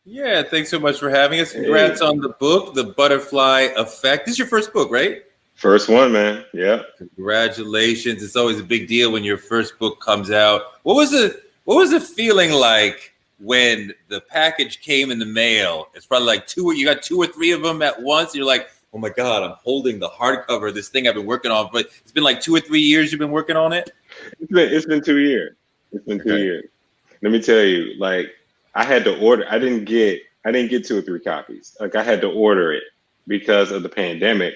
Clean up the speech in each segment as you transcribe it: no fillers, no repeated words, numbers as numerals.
Yeah, thanks so much for having us. Congrats on the book, The Butterfly Effect. This is your first book, right? First one, man. Yeah. Congratulations. It's always a big deal when your first book comes out. What was the feeling like when the package came in the mail? It's probably like you got two or three of them at once. And you're like, oh my God, I'm holding the hardcover of this thing I've been working on. But it's been like 2 or 3 years you've been working on it? It's been 2 years. It's been 2 years. Let me tell you, like I had to order. I didn't get 2 or 3 copies. Like I had to order it because of the pandemic.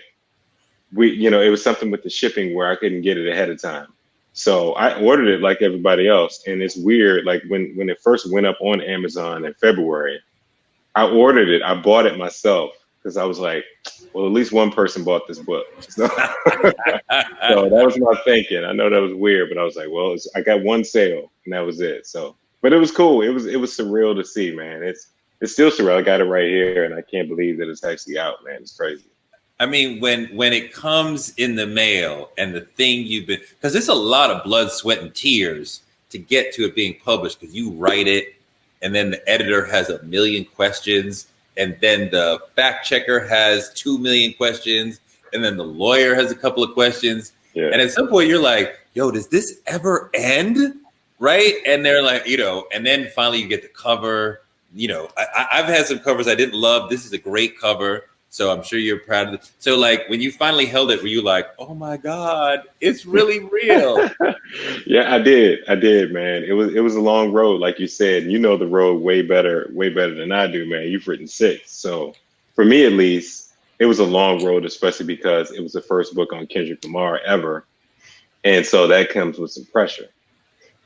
It was something with the shipping where I couldn't get it ahead of time. So I ordered it like everybody else. And it's weird. Like when it first went up on Amazon in February, I ordered it. I bought it myself because I was like, well, at least one person bought this book. So, so that was my thinking. I know that was weird, but I was like, well, I got one sale and that was it. So, but it was cool. It was surreal to see, man. It's still surreal. I got it right here and I can't believe that it's actually out, man. It's crazy. I mean, when it comes in the mail and the thing because it's a lot of blood, sweat, and tears to get to it being published because you write it and then the editor has 1 million questions and then the fact checker has 2 million questions and then the lawyer has a couple of questions. Yeah. And at some point you're like, yo, does this ever end? Right? And they're like, and then finally you get the cover. I've had some covers I didn't love. This is a great cover. So I'm sure you're proud of it. So like when you finally held it, were you like, oh my God, it's really real? Yeah, I did, man. It was a long road, like you said. You know the road way better than I do, man. You've written 6. So for me at least, it was a long road, especially because it was the first book on Kendrick Lamar ever. And so that comes with some pressure.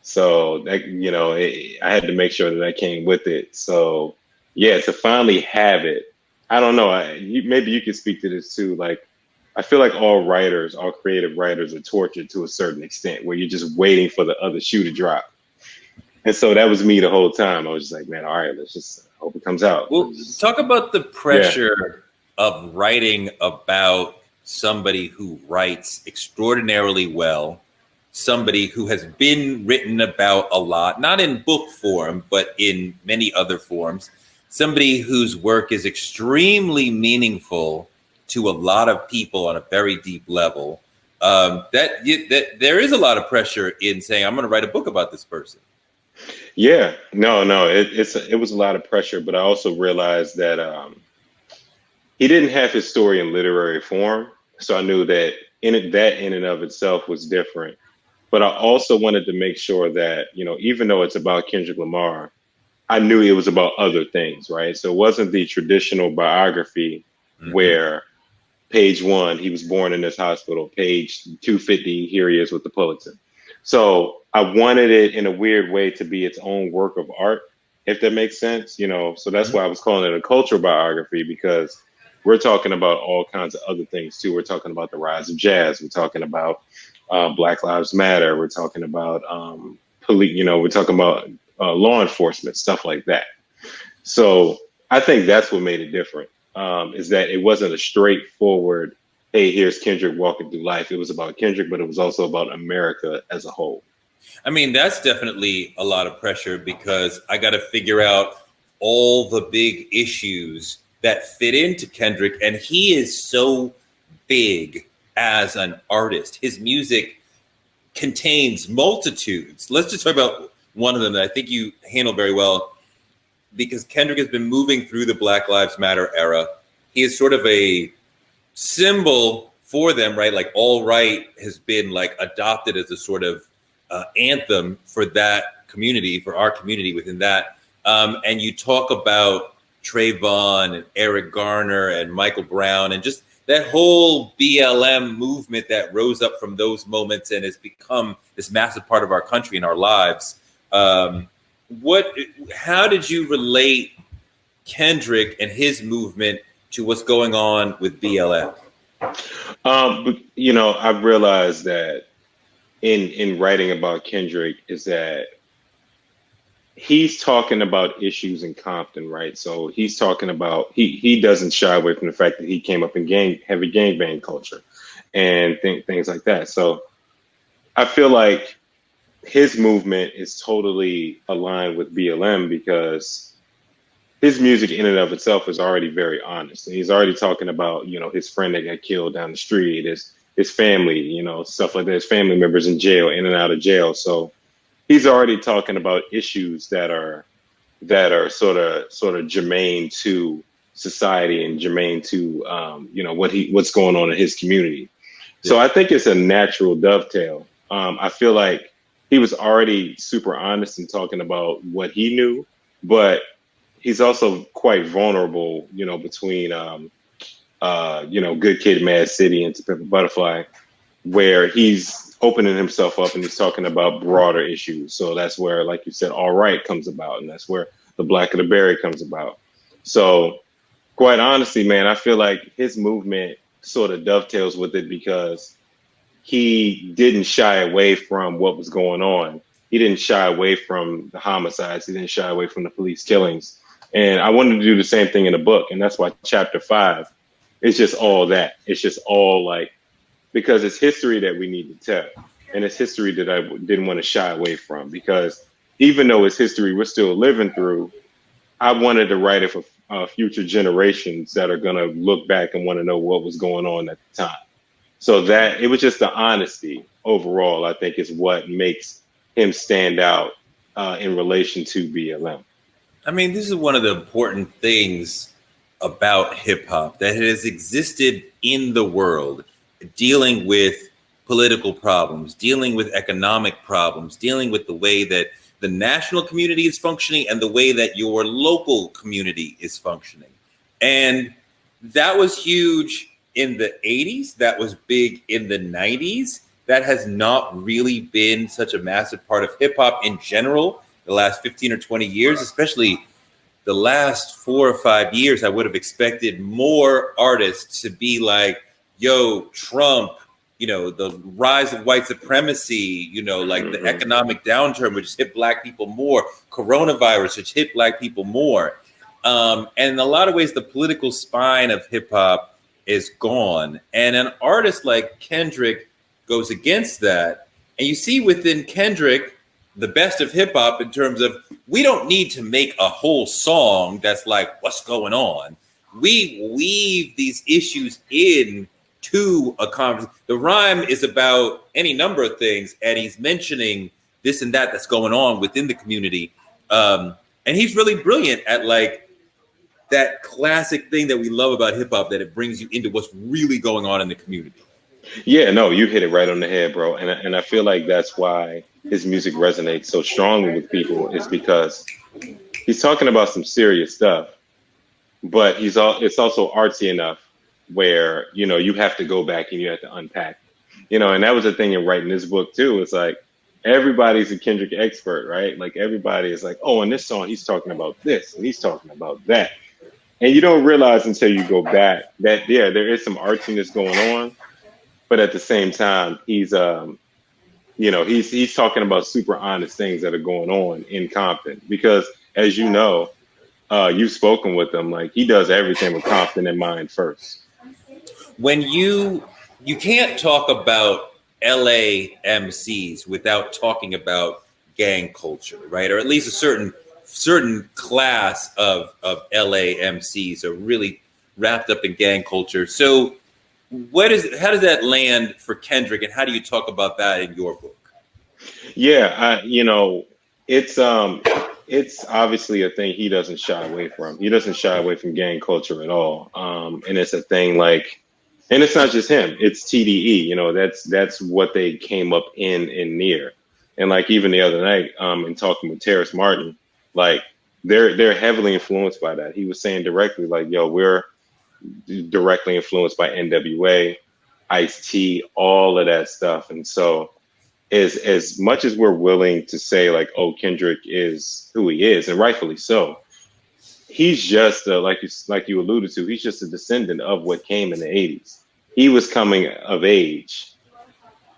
So that, I had to make sure that I came with it. So yeah, to finally have it, I don't know. Maybe you could speak to this too. Like, I feel like all creative writers are tortured to a certain extent where you're just waiting for the other shoe to drop. And so that was me the whole time. I was just like, man, all right, let's just hope it comes out. Well, talk about the pressure of writing about somebody who writes extraordinarily well, somebody who has been written about a lot, not in book form, but in many other forms. Somebody whose work is extremely meaningful to a lot of people on a very deep level. That there is a lot of pressure in saying, I'm going to write a book about this person. Yeah, no, it was a lot of pressure, but I also realized that he didn't have his story in literary form, so I knew that in and of itself was different. But I also wanted to make sure that even though it's about Kendrick Lamar, I knew it was about other things, right? So it wasn't the traditional biography where page 1, he was born in this hospital, page 250, here he is with the Pulitzer. So I wanted it in a weird way to be its own work of art, if that makes sense, So that's why I was calling it a cultural biography, because we're talking about all kinds of other things too. We're talking about the rise of jazz. We're talking about Black Lives Matter. We're talking about we're talking about law enforcement, stuff like that. So I think that's what made it different, is that it wasn't a straightforward, hey, here's Kendrick walking through life. It was about Kendrick, but it was also about America as a whole. I mean, that's definitely a lot of pressure because I got to figure out all the big issues that fit into Kendrick. And he is so big as an artist. His music contains multitudes. Let's just talk about one of them that I think you handle very well, because Kendrick has been moving through the Black Lives Matter era. He is sort of a symbol for them, right? Like All Right has been like adopted as a sort of anthem for that community, for our community within that. And you talk about Trayvon and Eric Garner and Michael Brown and just that whole BLM movement that rose up from those moments and has become this massive part of our country and our lives. How did you relate Kendrick and his movement to what's going on with BLM? I've realized that in writing about Kendrick is that he's talking about issues in Compton, right? So he's talking about, he doesn't shy away from the fact that he came up in heavy gangbang culture and things like that. So I feel like his movement is totally aligned with BLM because his music in and of itself is already very honest. And he's already talking about, his friend that got killed down the street, his family, stuff like that, his family members in jail, in and out of jail. So he's already talking about issues that are sort of germane to society and germane to what's going on in his community. So I think it's a natural dovetail. I feel like he was already super honest in talking about what he knew, but he's also quite vulnerable, between Good Kid, Mad City and To Pimp a Butterfly, where he's opening himself up and he's talking about broader issues. So that's where, like you said, All Right comes about, and that's where The Black of the Berry comes about. So quite honestly, man, I feel like his movement sort of dovetails with it because he didn't shy away from what was going on. He didn't shy away from the homicides. He didn't shy away from the police killings. And I wanted to do the same thing in the book. And that's why chapter 5 is just all that. It's just all like, because it's history that we need to tell. And it's history that I didn't want to shy away from, because even though it's history we're still living through, I wanted to write it for future generations that are going to look back and want to know what was going on at the time. So that it was just the honesty overall, I think, is what makes him stand out in relation to BLM. I mean, this is one of the important things about hip hop, that it has existed in the world, dealing with political problems, dealing with economic problems, dealing with the way that the national community is functioning and the way that your local community is functioning. And that was huge in the 80s. That was big in the 90s. That has not really been such a massive part of hip hop in general the last 15 or 20 years, especially the last 4 or 5 years. I would have expected more artists to be like, yo, Trump, the rise of white supremacy, like the economic downturn, which hit Black people more, coronavirus, which hit Black people more. And in a lot of ways, the political spine of hip hop is gone. And an artist like Kendrick goes against that. And you see within Kendrick, the best of hip hop in terms of, we don't need to make a whole song that's like, what's going on? We weave these issues in to a conversation. The rhyme is about any number of things, and he's mentioning this and that that's going on within the community. And he's really brilliant at like that classic thing that we love about hip hop, that it brings you into what's really going on in the community. Yeah, no, you hit it right on the head, bro. And I feel like that's why his music resonates so strongly with people, is because he's talking about some serious stuff, but it's also artsy enough where, you have to go back and you have to unpack, and that was the thing in writing this book too. It's like, everybody's a Kendrick expert, right? Like everybody is like, oh, in this song, he's talking about this and he's talking about that. And you don't realize until you go back that, yeah, there is some artsiness going on, but at the same time, he's talking about super honest things that are going on in Compton, because as you know, you've spoken with him, like he does everything with Compton in mind first. When you can't talk about LA MCs without talking about gang culture, right? Or at least a certain class of LA MCs are really wrapped up in gang culture. So how does that land for Kendrick, and how do you talk about that in your book? Yeah, it's obviously a thing he doesn't shy away from. He doesn't shy away from gang culture at all. And it's a thing like, and it's not just him, it's TDE, that's what they came up in near. And like even the other night, in talking with Terrace Martin, like they're heavily influenced by that. He was saying directly, like, yo, we're directly influenced by NWA, Ice-T, all of that stuff. And so as much as we're willing to say like, oh, Kendrick is who he is, and rightfully so, he's just like you alluded to, he's just a descendant of what came in the 80s. He was coming of age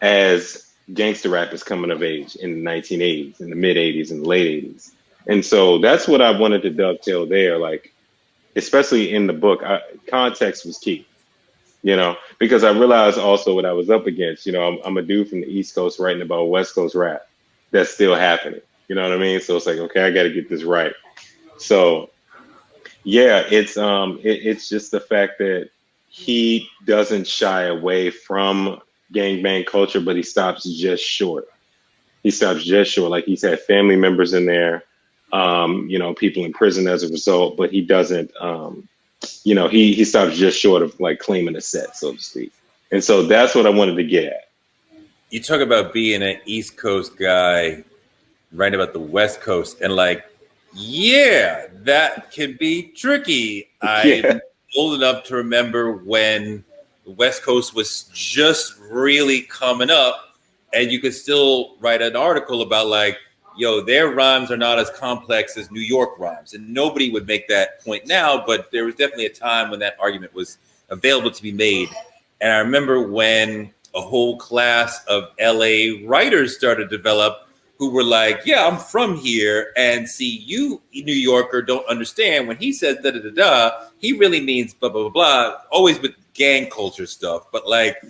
as gangster rap is coming of age in the 1980s, in the mid 80s, and the late 80s. And so that's what I wanted to dovetail there. Like, especially in the book, context was key, because I realized also what I was up against. I'm a dude from the East Coast writing about West Coast rap that's still happening. You know what I mean? So it's like, okay, I got to get this right. So Yeah, it's just the fact that he doesn't shy away from gangbang culture, but he stops just short. He stops just short. Like he's had family members in there, people in prison as a result, but he doesn't, he stops just short of like claiming a set, so to speak. And so that's what I wanted to get at. You talk about being an East Coast guy, right about the West Coast, and like, yeah, that can be tricky. Yeah. I'm old enough to remember when the West Coast was just really coming up, and you could still write an article about like, yo, their rhymes are not as complex as New York rhymes, and nobody would make that point now, but there was definitely a time when that argument was available to be made. And I remember when a whole class of LA writers started to develop who were like, yeah, I'm from here. And see, you, New Yorker, don't understand when he says da da da da, he really means blah, blah, blah, blah, always with gang culture stuff. But like,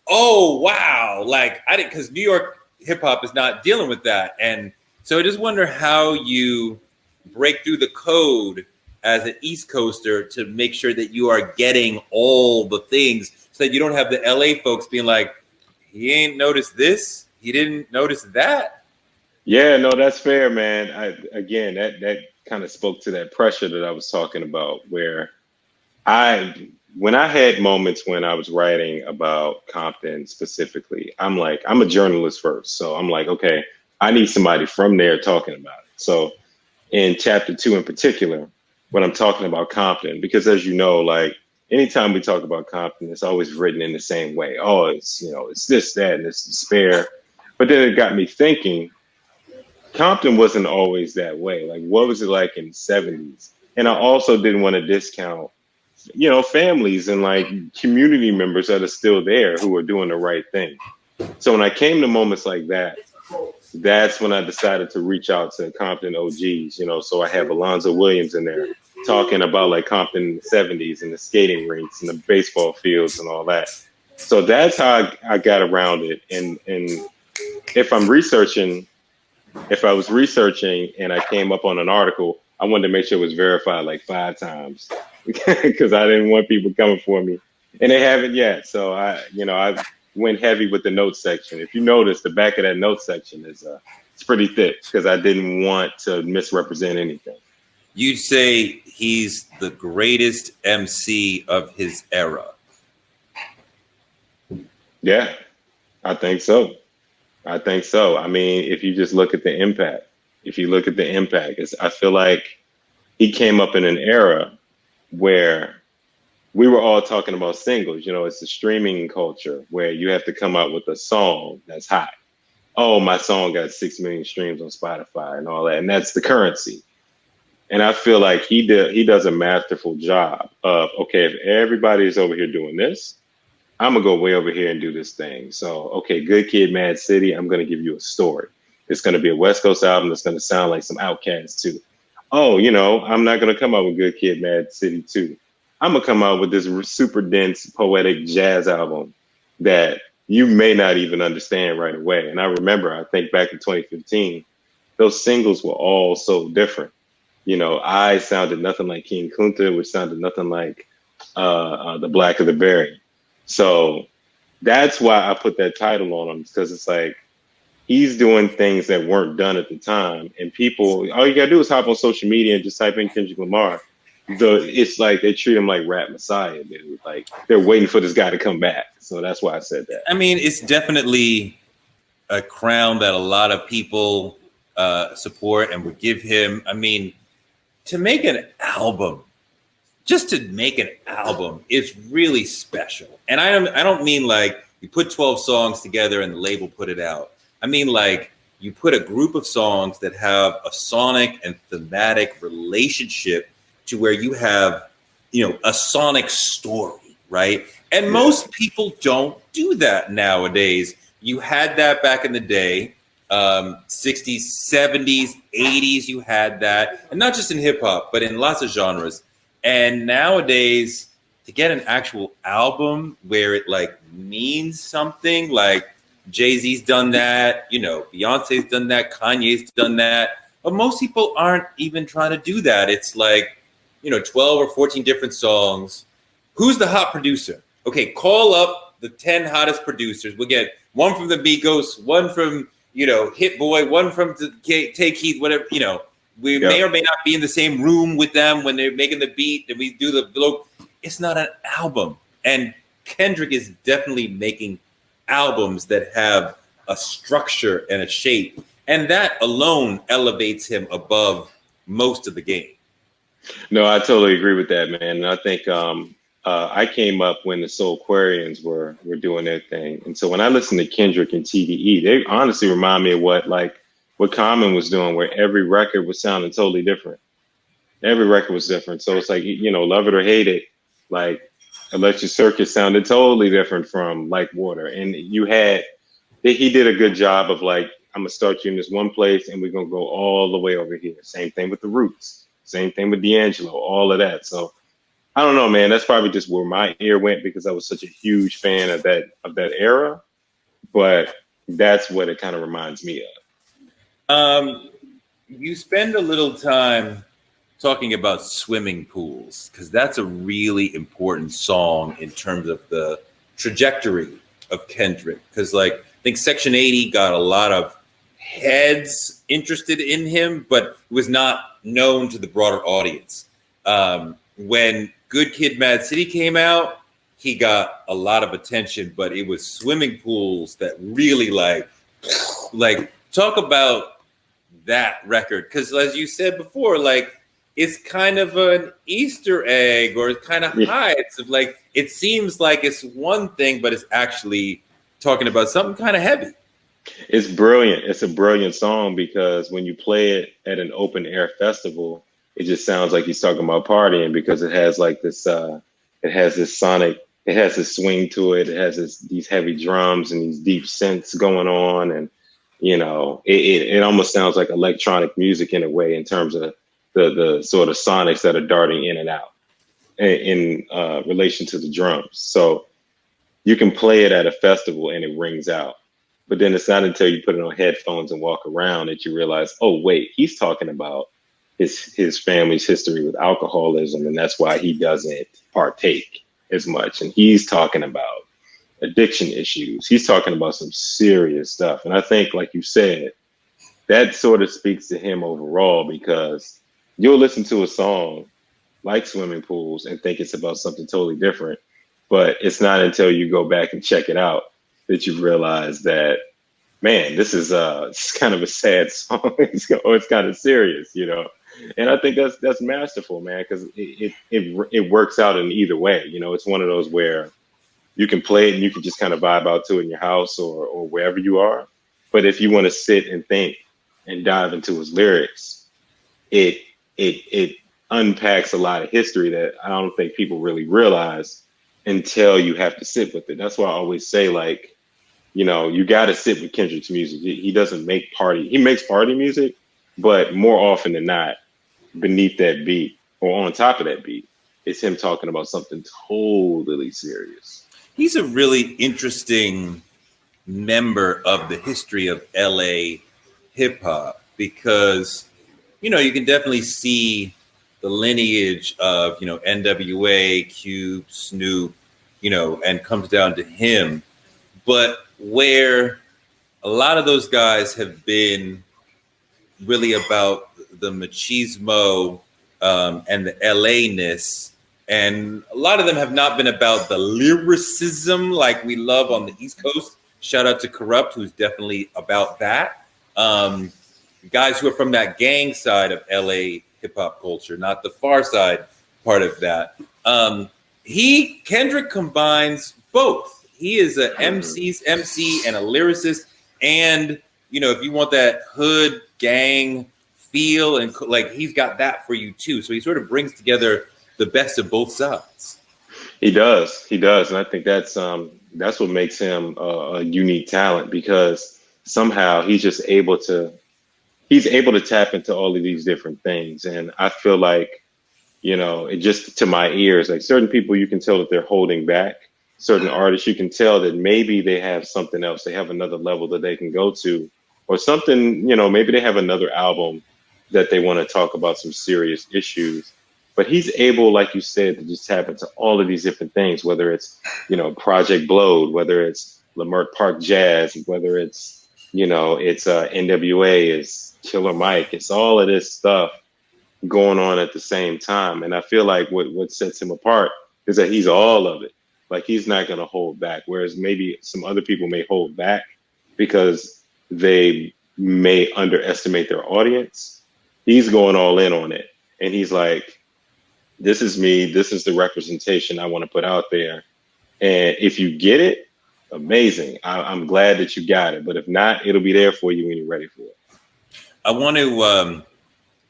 oh, wow. Like, I didn't, because New York hip hop is not dealing with that. And so I just wonder how you break through the code as an East Coaster to make sure that you are getting all the things so that you don't have the LA folks being like, he ain't noticed this, he didn't notice that. Yeah, no, that's fair, man. Again, that kind of spoke to that pressure that I was talking about, where when I had moments when I was writing about Compton specifically, I'm like, I'm a journalist first. So I'm like, okay, I need somebody from there talking about it. So in chapter 2 in particular, when I'm talking about Compton, because as you know, like anytime we talk about Compton, it's always written in the same way. Oh, it's this, that, and it's despair. But then it got me thinking, Compton wasn't always that way. Like, what was it like in the 70s? And I also didn't want to discount, families and like community members that are still there who are doing the right thing. So when I came to moments like that, that's when I decided to reach out to Compton OGs, so I have Alonzo Williams in there talking about like Compton in the 70s and the skating rinks and the baseball fields and all that. So that's how I got around it. And if I was researching and I came up on an article, I wanted to make sure it was verified like 5 times because I didn't want people coming for me, and they haven't yet. So I went heavy with the notes section. If you notice, the back of that notes section is it's pretty thick because I didn't want to misrepresent anything. You'd say he's the greatest MC of his era. Yeah, I think so. I mean, if you just look at the impact, I feel like he came up in an era where we were all talking about singles. It's a streaming culture where you have to come out with a song that's hot. Oh, my song got 6 million streams on Spotify and all that. And that's the currency. And I feel like he does a masterful job of, okay, if everybody is over here doing this, I'm going to go way over here and do this thing. So, okay, Good Kid, Mad City, I'm going to give you a story. It's going to be a West Coast album that's going to sound like some Outkast too. Oh, I'm not going to come out with Good Kid, Mad City too. I'm going to come out with this super dense, poetic jazz album that you may not even understand right away. And I think back in 2015, those singles were all so different. I sounded nothing like King Kunta, which sounded nothing like The Black of the Berry. So that's why I put that title on him, because it's like he's doing things that weren't done at the time. And people, all you got to do is hop on social media and just type in Kendrick Lamar. It's like they treat him like rap messiah, dude. Like they're waiting for this guy to come back. So that's why I said that. I mean, it's definitely a crown that a lot of people support and would give him. I mean, to make an album, just to make an album is really special. And I don't mean like you put 12 songs together and the label put it out. I mean like you put a group of songs that have a sonic and thematic relationship to where you have, a sonic story, right? And most people don't do that nowadays. You had that back in the day, 60s, 70s, 80s, you had that. And not just in hip hop, but in lots of genres. And nowadays, to get an actual album where it like means something, like Jay-Z's done that, Beyonce's done that, Kanye's done that, but most people aren't even trying to do that. It's like, 12 or 14 different songs. Who's the hot producer? Okay, call up the 10 hottest producers. We'll get one from the Migos, one from, Hit Boy, one from Take Heat, whatever, We may or may not be in the same room with them when they're making the beat and we do the blow. It's not an album. And Kendrick is definitely making albums that have a structure and a shape. And that alone elevates him above most of the game. No, I totally agree with that, man. And I think I came up when the Soulquarians were doing their thing. And so when I listen to Kendrick and TDE, they honestly remind me of what Common was doing, where every record was sounding totally different. Every record was different. So it's like, love it or hate it, like Electric Circus sounded totally different from Like Water. And he did a good job of like, I'm going to start you in this one place and we're going to go all the way over here. Same thing with The Roots. Same thing with D'Angelo, all of that. So I don't know, man. That's probably just where my ear went because I was such a huge fan of that era. But that's what it kind of reminds me of. You spend a little time talking about swimming pools because that's a really important song in terms of the trajectory of Kendrick. Because I think Section 80 got a lot of heads interested in him, but was not known to the broader audience. When Good Kid, Mad City came out, he got a lot of attention, but it was swimming pools that really talk about that record. Because as you said before, it's kind of an Easter egg or it's kind of hides of it seems like it's one thing, but it's actually talking about something kind of heavy. It's brilliant. It's a brilliant song because when you play it at an open air festival, it just sounds like he's talking about partying because it has this sonic, it has this swing to it. It has these heavy drums and these deep synths going on. And, it almost sounds like electronic music in a way in terms of the sort of sonics that are darting in and out in relation to the drums. So you can play it at a festival and it rings out. But then it's not until you put it on headphones and walk around that you realize, oh, wait, he's talking about his family's history with alcoholism, and that's why he doesn't partake as much. And he's talking about addiction issues. He's talking about some serious stuff. And I think, like you said, that sort of speaks to him overall because you'll listen to a song like Swimming Pools and think it's about something totally different. But it's not until you go back and check it out that you realize that, man, this is it's kind of a sad song. It's kind of serious, And I think that's masterful, man, because it works out in either way. It's one of those where you can play it and you can just kind of vibe out to it in your house or wherever you are. But if you want to sit and think and dive into his lyrics, it unpacks a lot of history that I don't think people really realize until you have to sit with it. That's why I always say, you got to sit with Kendrick's music. He doesn't make party. He makes party music, but more often than not, beneath that beat or on top of that beat, it's him talking about something totally serious. He's a really interesting member of the history of LA hip hop because, you can definitely see the lineage of, NWA, Cube, Snoop, and comes down to him. But where a lot of those guys have been really about the machismo and the LA-ness, and a lot of them have not been about the lyricism like we love on the East Coast. Shout out to Corrupt, who's definitely about that. Guys who are from that gang side of LA hip-hop culture, not the far side part of that. Kendrick combines both. He is an MC and a lyricist. And, if you want that hood gang feel, and he's got that for you too. So he sort of brings together the best of both sides. He does. And I think that's what makes him a unique talent because somehow he's able to tap into all of these different things. And I feel like, it just to my ears, like certain people, you can tell that they're holding back. Certain artists, you can tell that maybe they have something else. They have another level that they can go to or something, maybe they have another album that they want to talk about some serious issues. But he's able, like you said, to just tap into all of these different things, whether it's, Project Blowed, whether it's Lamar Park Jazz, whether it's, it's NWA, it's Killer Mike, it's all of this stuff going on at the same time. And I feel like what sets him apart is that he's all of it. Like, he's not going to hold back. Whereas maybe some other people may hold back because they may underestimate their audience. He's going all in on it. And he's like, this is me. This is the representation I want to put out there. And if you get it, amazing. I'm glad that you got it. But if not, it'll be there for you when you're ready for it. I want to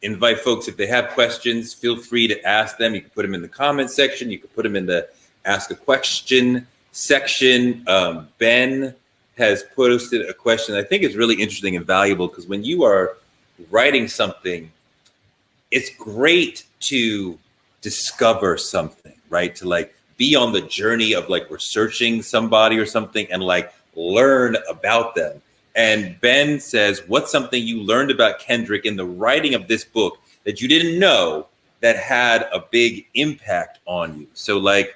invite folks, if they have questions, feel free to ask them. You can put them in the comment section. You can put them in the ask a question section. Ben has posted a question I think is really interesting and valuable, because when you are writing something, it's great to discover something, right? To like be on the journey of like researching somebody or something and like learn about them. And Ben says, what's something you learned about Kendrick in the writing of this book that you didn't know that had a big impact on you? So like,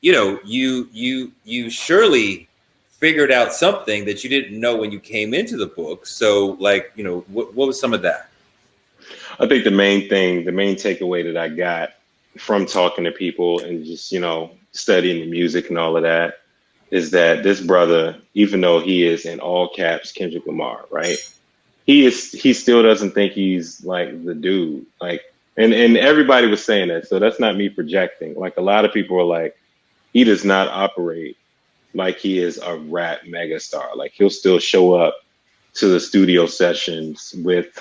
you surely figured out something that you didn't know when you came into the book. So like, what was some of that? I think the main takeaway that I got from talking to people and just, studying the music and all of that is that this brother, even though he is in all caps Kendrick Lamar, right? He still doesn't think he's like the dude. Like, and everybody was saying that. So that's not me projecting. Like, a lot of people are like, he does not operate like he is a rap megastar. Like, he'll still show up to the studio sessions with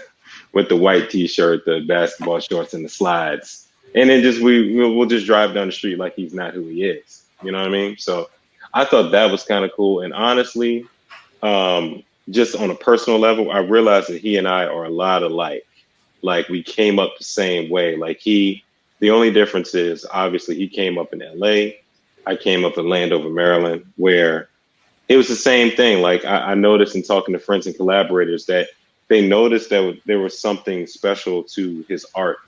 the white t-shirt, the basketball shorts, and the slides. And then we'll just drive down the street like he's not who he is. You know what I mean? So I thought that was kind of cool. And honestly, just on a personal level, I realized that he and I are a lot alike. Like, we came up the same way. Like, the only difference is obviously he came up in LA. I came up in Landover, Maryland, where it was the same thing. Like, I noticed in talking to friends and collaborators that they noticed that there was something special to his art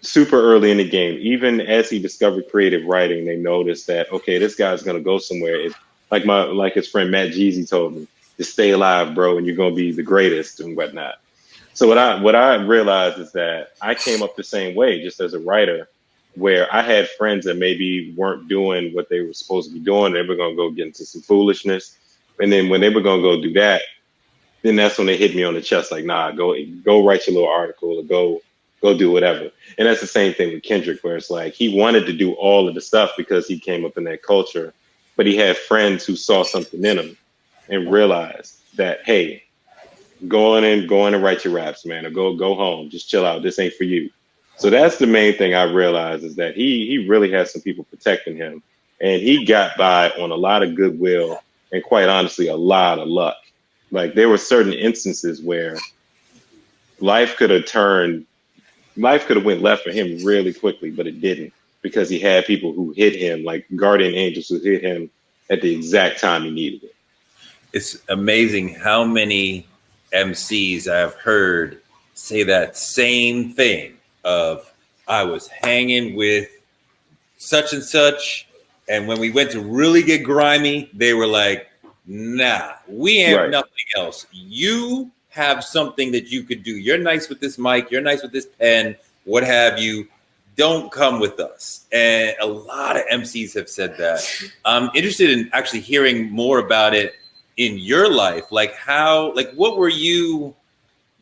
super early in the game. Even as he discovered creative writing, they noticed that, okay, this guy's going to go somewhere. It's like his friend Matt Jeezy told me, just stay alive, bro, and you're going to be the greatest and whatnot. So what I realized is that I came up the same way, just as a writer, where I had friends that maybe weren't doing what they were supposed to be doing. They were going to go get into some foolishness. And then when they were going to go do that, then that's when they hit me on the chest, like, nah, go write your little article or go do whatever. And that's the same thing with Kendrick, where it's like he wanted to do all of the stuff because he came up in that culture, but he had friends who saw something in him and realized that, hey, go on and write your raps, man, or go home, just chill out. This ain't for you. So that's the main thing I realized, is that he really has some people protecting him, and he got by on a lot of goodwill and, quite honestly, a lot of luck. Like, there were certain instances where life could have went left for him really quickly, but it didn't, because he had people who hit him, like guardian angels who hit him at the exact time he needed it. It's amazing how many MCs I've heard say that same thing of, I was hanging with such and such, and when we went to really get grimy, they were like, nah, we have Right. nothing else. You have something that you could do. You're nice with this mic. You're nice with this pen, what have you. Don't come with us. And a lot of MCs have said that. I'm interested in actually hearing more about it in your life. Like, what were you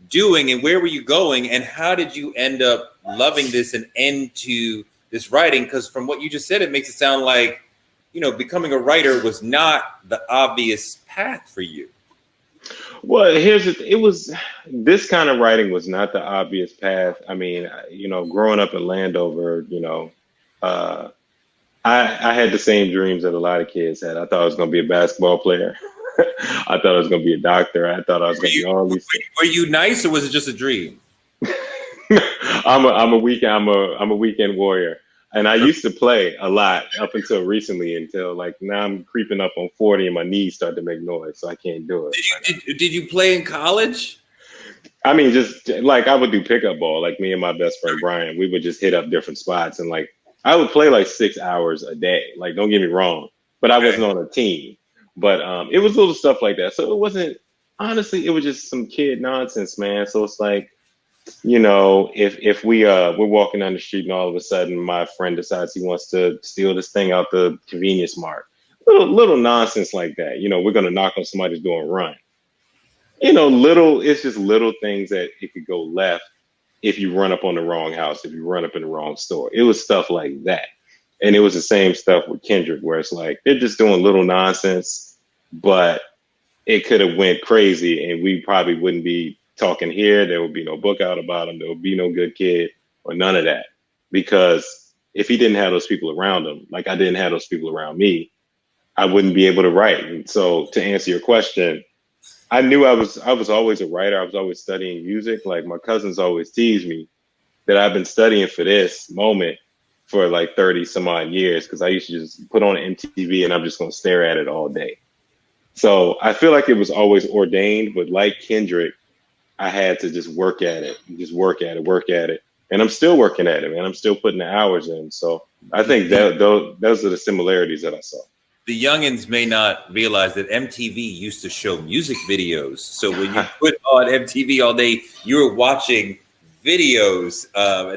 doing and where were you going? And how did you end up loving this and end to this writing? Because from what you just said, it makes it sound like, becoming a writer was not the obvious path for you. Well, this kind of writing was not the obvious path. I mean, growing up in Landover, I had the same dreams that a lot of kids had. I thought I was going to be a basketball player. I thought I was going to be a doctor. I thought I was going to be all these things. Were you nice, or was it just a dream? I'm a weekend warrior. And I used to play a lot up until recently, until like now I'm creeping up on 40 and my knees start to make noise, so I can't do it. Did you play in college? I mean, just like I would do pickup ball, like me and my best friend Brian, we would just hit up different spots and like I would play like 6 hours a day. Like, don't get me wrong, but I wasn't on a team. But it was little stuff like that. So it wasn't honestly, it was just some kid nonsense, man. So it's like, if we're walking down the street and all of a sudden my friend decides he wants to steal this thing out the convenience mart, little nonsense like that. We're gonna knock on somebody's door and run. It's just little things that it could go left if you run up on the wrong house, if you run up in the wrong store. It was stuff like that. And it was the same stuff with Kendrick, where it's like they're just doing little nonsense, but it could have went crazy and we probably wouldn't be talking here. There would be no book out about him. There would be no Good Kid or none of that. Because if he didn't have those people around him, like I didn't have those people around me, I wouldn't be able to write. And so to answer your question, I knew I was always a writer. I was always studying music. Like my cousins always tease me that I've been studying for this moment for like 30 some odd years, because I used to just put on MTV and I'm just going to stare at it all day. So I feel like it was always ordained, but like Kendrick, I had to just work at it, work at it. And I'm still working at it, man. I'm still putting the hours in. So I think that those are the similarities that I saw. The youngins may not realize that MTV used to show music videos. So when you put on MTV all day, you were watching videos,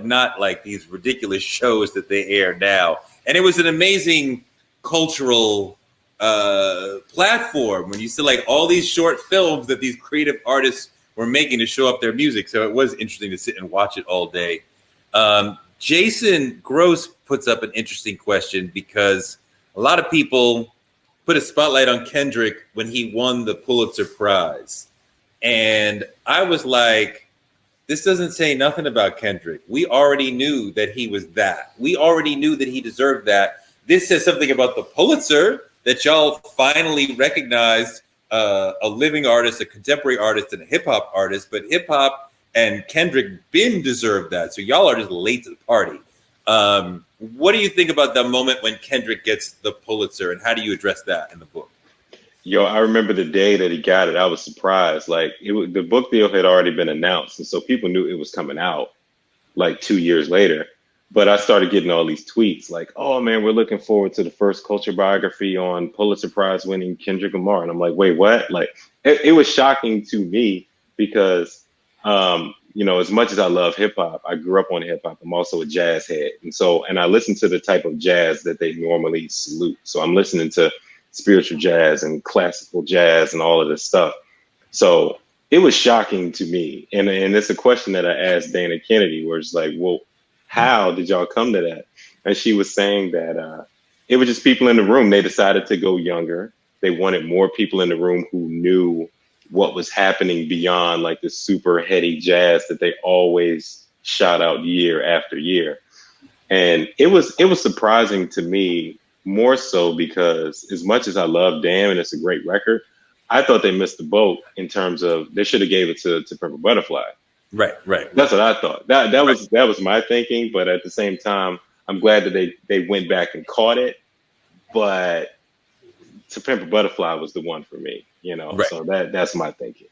not like these ridiculous shows that they air now. And it was an amazing cultural platform when you see like all these short films that these creative artists were making to show up their music. So it was interesting to sit and watch it all day. Jason Gross puts up an interesting question because a lot of people put a spotlight on Kendrick when he won the Pulitzer Prize. And I was like, this doesn't say nothing about Kendrick. We already knew that he was that. We already knew that he deserved that. This says something about the Pulitzer, that y'all finally recognized a living artist, a contemporary artist, and a hip hop artist. But hip hop and Kendrick been deserved that. So y'all are just late to the party. What do you think about the moment when Kendrick gets the Pulitzer, and how do you address that in the book? Yo, I remember the day that he got it. I was surprised. Like the book deal had already been announced, and so people knew it was coming out like 2 years later. But I started getting all these tweets like, "Oh man, we're looking forward to the first culture biography on Pulitzer Prize winning Kendrick Lamar." And I'm like, "Wait, what?" Like it was shocking to me because as much as I love hip hop, I grew up on hip hop. I'm also a jazz head. And I listen to the type of jazz that they normally salute. So I'm listening to spiritual jazz and classical jazz and all of this stuff. So it was shocking to me. And it's a question that I asked Dana Kennedy, where it's like, well, how did y'all come to that? And she was saying that it was just people in the room. They decided to go younger. They wanted more people in the room who knew what was happening beyond like the super heady jazz that they always shout out year after year. And it was surprising to me, more so because as much as I love Damn and it's a great record, I thought they missed the boat in terms of they should have gave it to Pimp a Butterfly. Right. That's what I thought. That was my thinking. But at the same time, I'm glad that they went back and caught it. But To Pimp a Butterfly was the one for me, Right. So that's my thinking.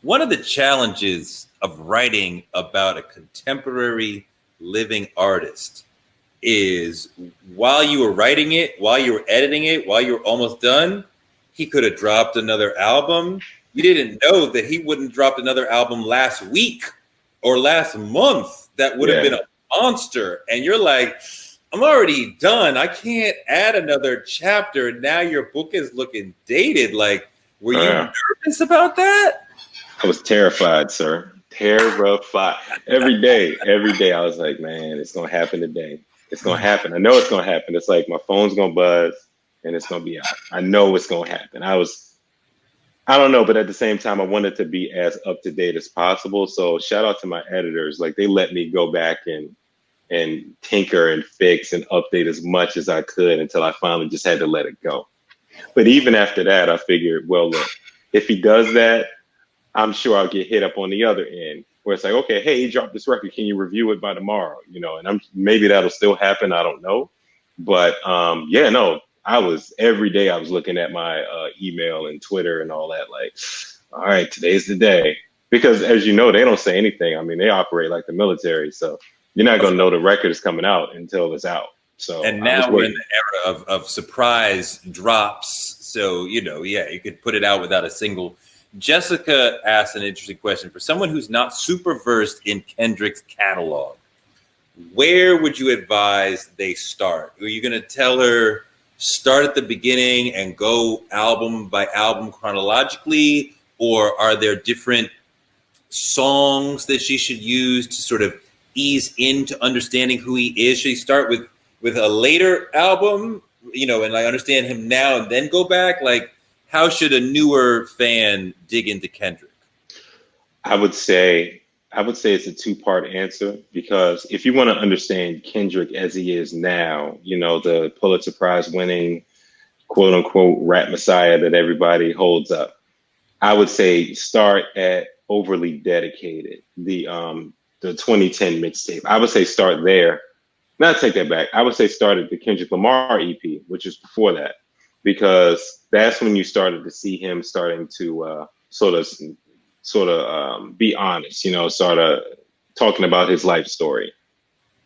One of the challenges of writing about a contemporary living artist is while you were writing it, while you were editing it, while you were almost done, he could have dropped another album. You didn't know that he wouldn't dropped another album last week or last month. That would have been a monster. And you're like, I'm already done. I can't add another chapter. Now your book is looking dated. Like, were you nervous about that? I was terrified, sir. Terrified. Every day I was like, man, it's going to happen today. It's going to happen. I know it's going to happen. It's like my phone's going to buzz and it's going to be out. I know it's going to happen. I don't know, but at the same time, I wanted to be as up to date as possible. So shout out to my editors. Like they let me go back and tinker and fix and update as much as I could until I finally just had to let it go. But even after that, I figured, well, look, if he does that, I'm sure I'll get hit up on the other end where it's like, okay, hey, he dropped this record. Can you review it by tomorrow? And maybe that'll still happen. I don't know. But every day I was looking at my email and Twitter and all that. Like, all right, today's the day. Because as you know, they don't say anything. I mean, they operate like the military. So you're not going to know the record is coming out until it's out. So and I was now we're in waiting. the era of surprise drops. So, yeah, you could put it out without a single. Jessica asked an interesting question. For someone who's not super versed in Kendrick's catalog, where would you advise they start? Are you going to tell her start at the beginning and go album by album chronologically? Or are there different songs that she should use to sort of ease into understanding who he is? Should he start with a later album, and I understand him now and then go back? Like, how should a newer fan dig into Kendrick? I would say it's a two-part answer, because if you want to understand Kendrick as he is now, the Pulitzer Prize winning quote unquote rap messiah that everybody holds up, I would say start at Overly Dedicated, the 2010 mixtape. I would say start there. Not take that back. I would say start at the Kendrick Lamar EP, which is before that, because that's when you started to see him starting to sort of be honest, sort of talking about his life story.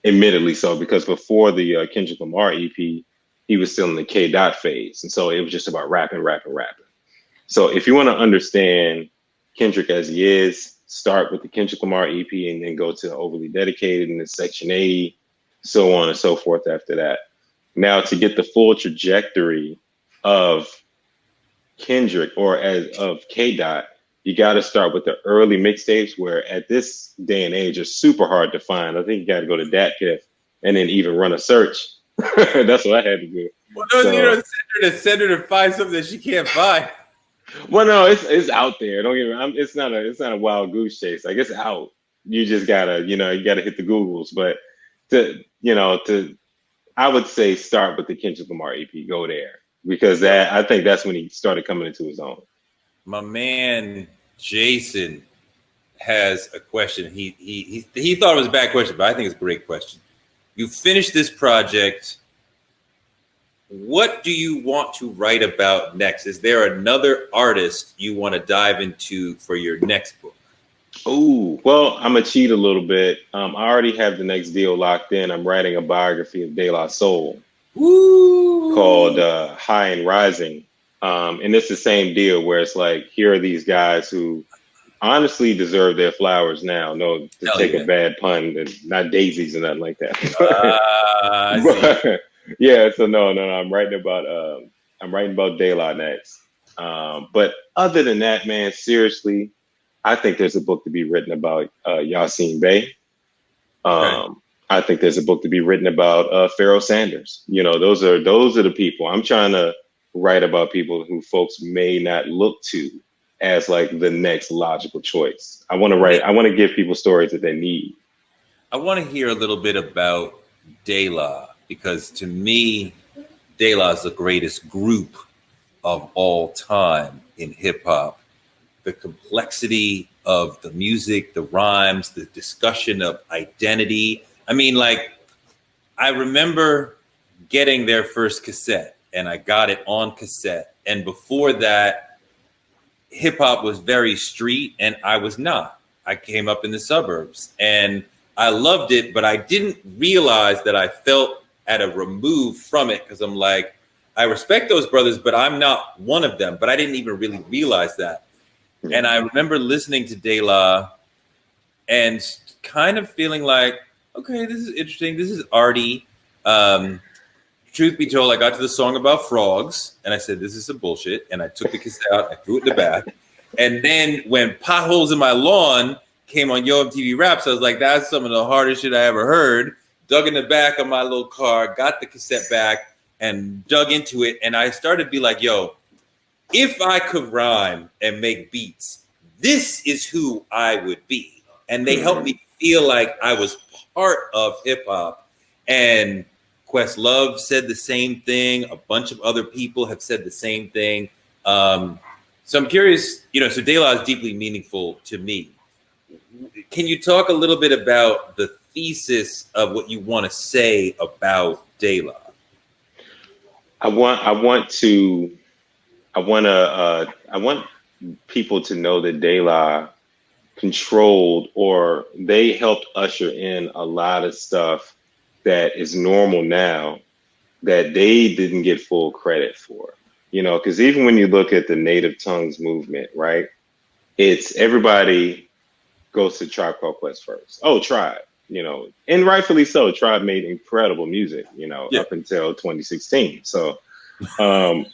Admittedly so, because before the Kendrick Lamar EP, he was still in the K. Dot phase. And so it was just about rapping. So if you want to understand Kendrick as he is, start with the Kendrick Lamar EP and then go to Overly Dedicated and then Section 80, so on and so forth after that. Now, to get the full trajectory of Kendrick of K. Dot, you got to start with the early mixtapes, where at this day and age are super hard to find. I think you got to go to DatPiff and then even run a search. That's what I had to do. Well, send her to find something that she can't find. Well, no, it's out there. Don't get me. It's not a wild goose chase. Like, it's out. You just gotta, you gotta hit the Googles. But I would say start with the Kendrick Lamar EP. Go there, because I think that's when he started coming into his own. My man Jason has a question. He thought it was a bad question, but I think it's a great question. You finished this project. What do you want to write about next? Is there another artist you want to dive into for your next book? Oh, well, I'm going to cheat a little bit. I already have the next deal locked in. I'm writing a biography of De La Soul. Woo! Called High and Rising. And it's the same deal where it's like, here are these guys who honestly deserve their flowers now. No, to take a bad pun, and not daisies or nothing like that. Yeah, so no. I'm writing about De La next. But other than that, man, seriously, I think there's a book to be written about Yasin Bey. Okay. I think there's a book to be written about Pharoah Sanders. Those are the people. I'm trying to write about people who folks may not look to as like the next logical choice. I want to give people stories that they need. I want to hear a little bit about De La, because to me, De La is the greatest group of all time in hip hop. The complexity of the music, the rhymes, the discussion of identity. I mean, like, I remember getting their first cassette, and I got it on cassette. And before that, hip hop was very street, and I was not. I came up in the suburbs, and I loved it, but I didn't realize that I felt at a remove from it, because I'm like, I respect those brothers, but I'm not one of them. But I didn't even really realize that. And I remember listening to De La and kind of feeling like, okay, this is interesting. This is arty. Truth be told, I got to the song about frogs and I said, this is some bullshit. And I took the cassette out, I threw it in the back. And then when Potholes in My Lawn came on Yo MTV Raps, I was like, that's some of the hardest shit I ever heard. Dug in the back of my little car, got the cassette back and dug into it. And I started to be like, yo, if I could rhyme and make beats, this is who I would be. And they helped me feel like I was part of hip hop. And Questlove said the same thing. A bunch of other people have said the same thing. So I'm curious, so De La is deeply meaningful to me. Can you talk a little bit about the thesis of what you want to say about De La? I want people to know that De La controlled, or they helped usher in a lot of stuff that is normal now that they didn't get full credit for. Because even when you look at the native tongues movement, right? It's everybody goes to Tribe Called Quest first. Oh, Tribe, and rightfully so. Tribe made incredible music, up until 2016. So, oh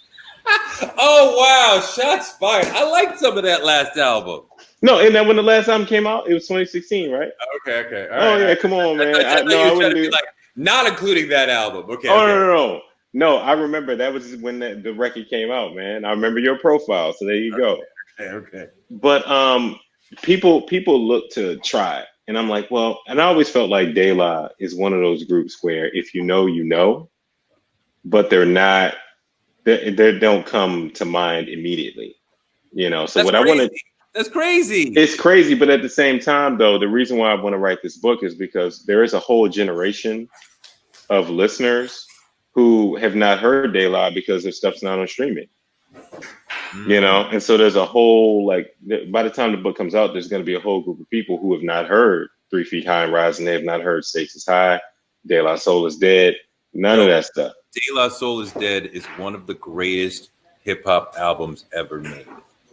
wow, shots fired. I liked some of that last album. No, and then when the last album came out, it was 2016, right? Okay. All right, yeah, come on, man. I wouldn't be like not including that album. Okay. Oh, okay. No, I remember that was when the record came out, man. I remember your profile, so there you go. Okay. But people look to Tribe, and I'm like, well, and I always felt like De La is one of those groups where if you know, but they're not, they don't come to mind immediately, So That's what crazy. I want to. That's crazy. It's crazy, but at the same time, though, the reason why I want to write this book is because there is a whole generation of listeners who have not heard De La because their stuff's not on streaming. And so there's a whole, like, by the time the book comes out, there's going to be a whole group of people who have not heard 3 Feet High and Rising. They have not heard Stakes is High, De La Soul is Dead, none of that stuff. De La Soul is Dead is one of the greatest hip hop albums ever made.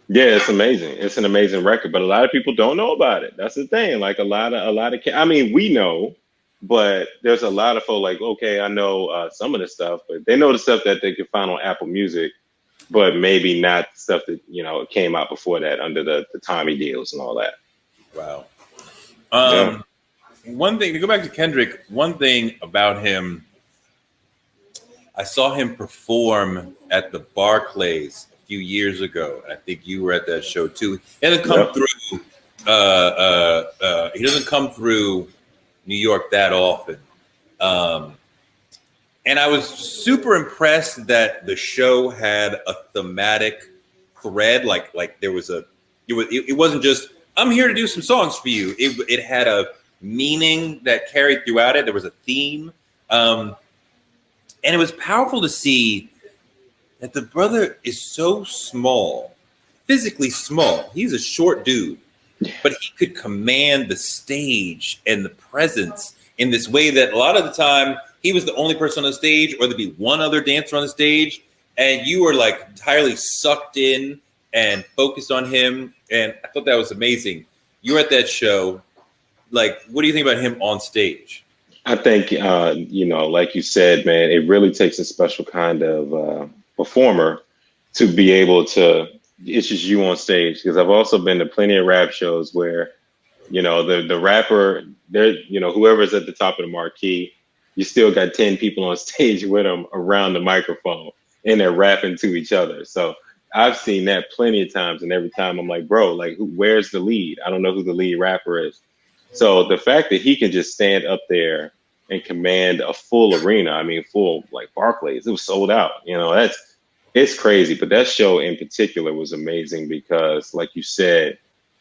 Yeah, it's amazing. It's an amazing record, but a lot of people don't know about it. That's the thing. Like a lot of, I mean, we know, but there's a lot of folk like, okay, I know some of the stuff, but they know the stuff that they can find on Apple Music, but maybe not stuff that, came out before that under the Tommy deals and all that. Wow. One thing, to go back to Kendrick, one thing about him, I saw him perform at the Barclays few years ago. I think you were at that show too. He doesn't come through. He doesn't come through New York that often. And I was super impressed that the show had a thematic thread. Like there was it wasn't just I'm here to do some songs for you. It had a meaning that carried throughout it. There was a theme, and it was powerful to see that the brother is so small, physically small. He's a short dude, but he could command the stage and the presence in this way that a lot of the time he was the only person on the stage, or there'd be one other dancer on the stage, and you were like entirely sucked in and focused on him. And I thought that was amazing. You were at that show. Like, what do you think about him on stage? I think, like you said, man, it really takes a special kind of performer to be able to, it's just you on stage. Because I've also been to plenty of rap shows where, the rapper, there, whoever's at the top of the marquee, you still got 10 people on stage with them around the microphone and they're rapping to each other. So I've seen that plenty of times, and every time I'm like, bro, like, where's the lead? I don't know who the lead rapper is. So the fact that he can just stand up there and command a full arena, I mean, full like Barclays, it was sold out. It's crazy. But that show in particular was amazing because, like you said,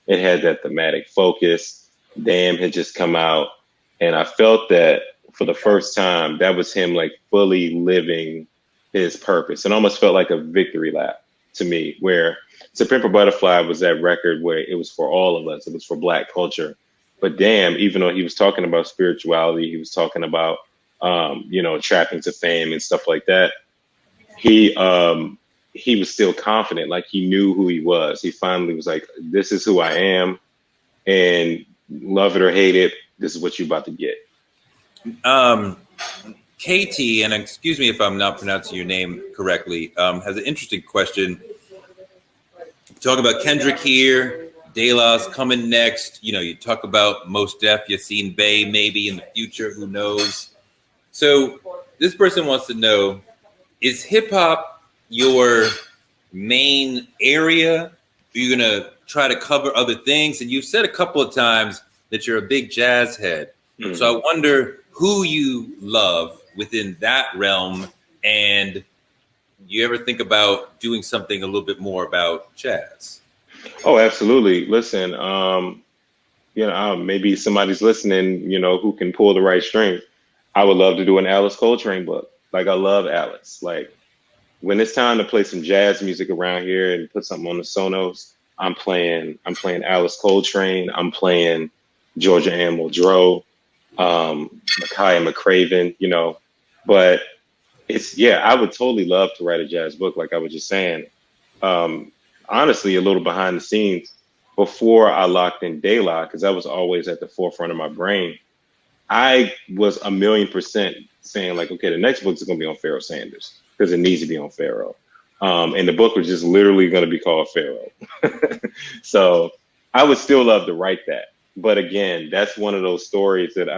it had that thematic focus. Damn had just come out, and I felt that for the first time, that was him like fully living his purpose. It almost felt like a victory lap to me, where To Pimp a Butterfly was that record where it was for all of us. It was for Black culture. But damn, even though he was talking about spirituality, he was talking about, trapping to fame and stuff like that. He was still confident, like he knew who he was. He finally was like, this is who I am, and love it or hate it, this is what you're about to get. Katie, and excuse me if I'm not pronouncing your name correctly, has an interesting question. Talk about Kendrick here. De La's coming next. You talk about Mos Def, Yassine Bey, maybe in the future, who knows? So this person wants to know, is hip hop your main area? Are you going to try to cover other things? And you've said a couple of times that you're a big jazz head. Mm-hmm. So I wonder who you love within that realm. And you ever think about doing something a little bit more about jazz? Oh, absolutely. Listen, maybe somebody's listening, who can pull the right strings. I would love to do an Alice Coltrane book. Like, I love Alice. Like, when it's time to play some jazz music around here and put something on the Sonos, I'm playing Alice Coltrane. I'm playing Georgia Ann Muldrow, Micaiah McCraven, but I would totally love to write a jazz book. Like I was just saying, honestly, a little behind the scenes before I locked in De La, because that was always at the forefront of my brain. I was 1,000,000% saying like, okay, the next book is going to be on Pharoah Sanders because it needs to be on Pharoah. And the book was just literally going to be called Pharoah. So I would still love to write that. But again, that's one of those stories that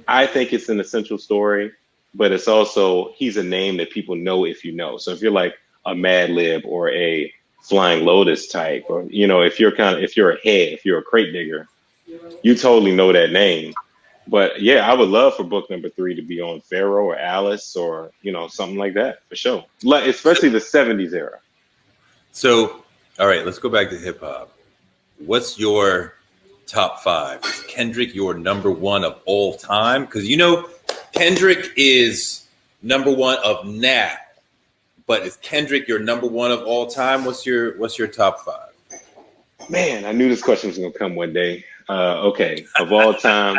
I think it's an essential story, but it's also, he's a name that people know if you know. So if you're like a Mad Lib or a Flying Lotus type, or, if you're if you're a crate digger, you totally know that name. But yeah, I would love for book number 3 to be on Pharoah or Alice or, something like that for sure. Like, especially the 70s era. So, all right, let's go back to hip hop. What's your top 5? Is Kendrick your number 1 of all time? Because Kendrick is number 1 of now, but is Kendrick your number 1 of all time? What's your top 5? Man, I knew this question was gonna come one day. Okay, of all time,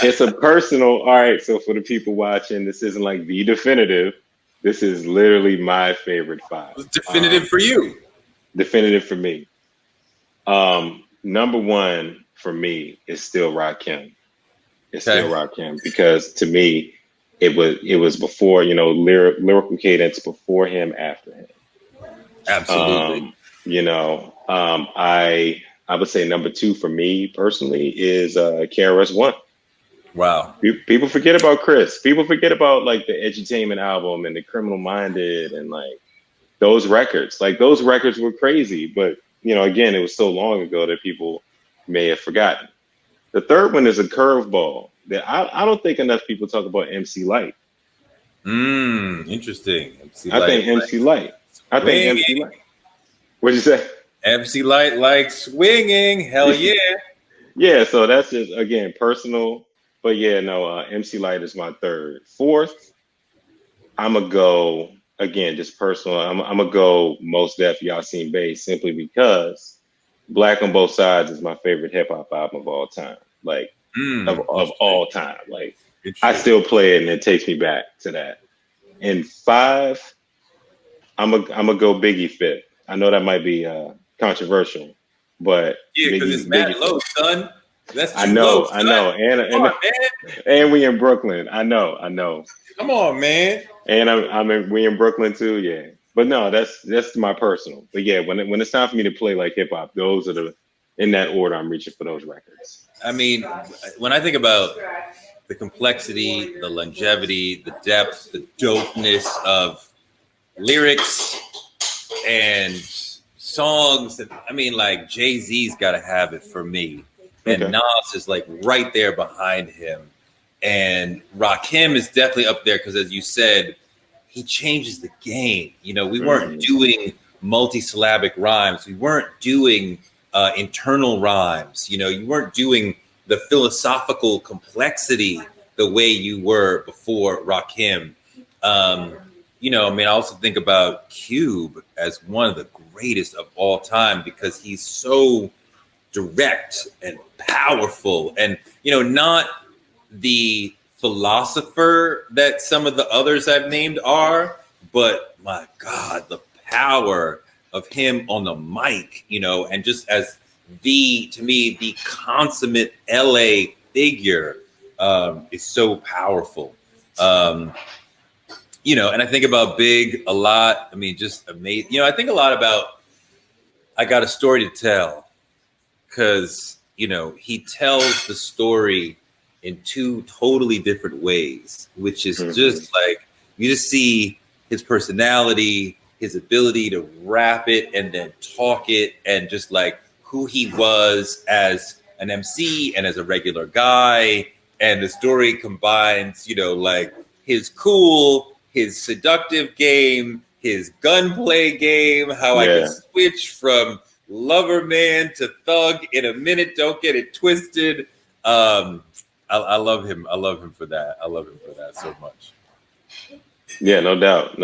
it's a personal. All right, so for the people watching, this isn't like the definitive. This is literally my favorite 5. Definitive for you. Definitive for me. Number 1 for me is still Rakim. It's still Rakim because to me, it was before, lyrical cadence before him, after him. Absolutely. I would say number 2 for me personally is KRS-One. Wow. People forget about Chris. People forget about like the Edutainment album and the Criminal Minded and like those records. Like those records were crazy, but again, it was so long ago that people may have forgotten. The third one is a curveball that I don't think enough people talk about. MC Lyte. Interesting. I think MC Lyte. What'd you say? MC Lyte likes swinging. Hell yeah. Yeah. So that's just again personal, but yeah, no. MC Lyte is my third. Fourth, I'm gonna go again, just personal. I'm gonna go Mos Def Yasin Bey simply because Black on Both Sides is my favorite hip hop album of all time. Like of all time. Like I still play it and it takes me back to that. And 5, I'm gonna go Biggie 5th. I know that might be controversial, but yeah, because it's mad low, son. That's I know, low, I know, and we in Brooklyn. I know. Come on, man. And we in Brooklyn too, yeah. But no, that's my personal. But yeah, when it's time for me to play like hip hop, those are in that order. I'm reaching for those records. I mean, when I think about the complexity, the longevity, the depth, the dopeness of lyrics and songs, like Jay-Z's got to have it for me. And Nas is like right there behind him. And Rakim is definitely up there because, as you said, he changes the game. We weren't doing multisyllabic rhymes. We weren't doing internal rhymes. You weren't doing the philosophical complexity the way you were before Rakim. I also think about Cube as one of the greatest of all time because he's so direct and powerful and, not the philosopher that some of the others I've named are, but my God, the power of him on the mic, and just as to me, the consummate LA figure is so powerful. And I think about Big a lot. Just amazing. I think a lot about I Got a Story to Tell because, he tells the story in 2 totally different ways, which is just like, you just see his personality, his ability to rap it and then talk it and just like who he was as an MC and as a regular guy. And the story combines, like his cool, his seductive game, his gunplay game, how I can switch from lover man to thug in a minute. Don't get it twisted. I love him. I love him for that. I love him for that so much. Yeah, no doubt.